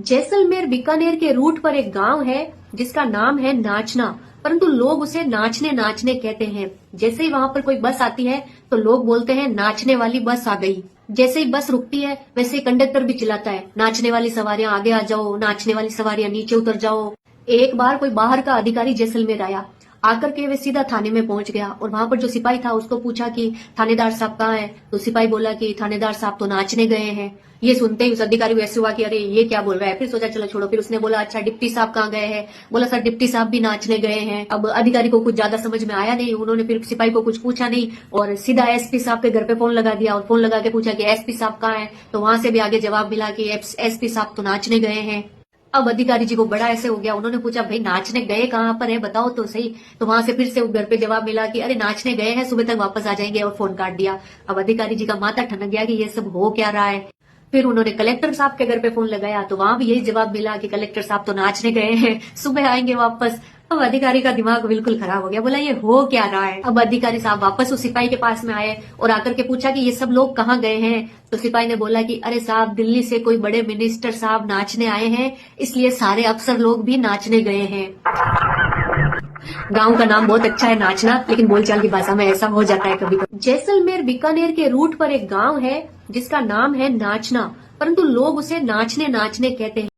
जैसलमेर बीकानेर के रूट पर एक गांव है जिसका नाम है नाचना, परंतु लोग उसे नाचने नाचने कहते हैं। जैसे ही वहां पर कोई बस आती है तो लोग बोलते हैं नाचने वाली बस आ गई। जैसे ही बस रुकती है वैसे ही कंडक्टर भी चिल्लाता है नाचने वाली सवारियां आगे आ जाओ, नाचने वाली सवारियां नीचे उतर जाओ। एक बार कोई बाहर का अधिकारी जैसलमेर आया, आकर के वे सीधा थाने में पहुंच गया और वहां पर जो सिपाही था उसको पूछा कि थानेदार साहब कहाँ हैं? तो सिपाही बोला कि थानेदार साहब तो नाचने गए हैं। ये सुनते ही उस अधिकारी को ऐसे हुआ कि अरे ये क्या बोल रहा है। फिर सोचा चलो छोड़ो। फिर उसने बोला अच्छा डिप्टी साहब कहाँ गए हैं? बोला सर डिप्टी साहब भी नाचने गए हैं। अब अधिकारी को कुछ ज्यादा समझ में आया नहीं, उन्होंने फिर सिपाही को कुछ पूछा नहीं और सीधा एसपी साहब के घर पे फोन लगा दिया और फोन लगा के पूछा कि एसपी साहब कहाँ है? तो वहां से भी आगे जवाब मिला कि एसपी साहब तो नाचने गए हैं। अब अधिकारी जी को बड़ा ऐसे हो गया, उन्होंने पूछा भाई नाचने गए कहाँ पर है बताओ तो सही। तो वहां से फिर से घर पे जवाब मिला कि अरे नाचने गए हैं, सुबह तक वापस आ जाएंगे, और फोन काट दिया। अब अधिकारी जी का माथा ठनक गया कि ये सब हो क्या रहा है। फिर उन्होंने कलेक्टर साहब के घर पे फोन लगाया तो वहां भी यही जवाब मिला कि कलेक्टर साहब तो नाचने गए हैं, सुबह आएंगे वापस। अब अधिकारी का दिमाग बिल्कुल खराब हो गया, बोला ये हो क्या रहा है। अब अधिकारी साहब वापस उस सिपाही के पास में आए और आकर के पूछा कि ये सब लोग कहाँ गए हैं। तो सिपाही ने बोला कि अरे साहब दिल्ली से कोई बड़े मिनिस्टर साहब नाचने आए हैं, इसलिए सारे अफसर लोग भी नाचने गए हैं। गांव का नाम बहुत अच्छा है नाचना, लेकिन बोलचाल की भाषा में ऐसा हो जाता है कभी कभी। जैसलमेर बीकानेर के रूट पर एक गांव है जिसका नाम है नाचना, परंतु लोग उसे नाचने नाचने कहते हैं।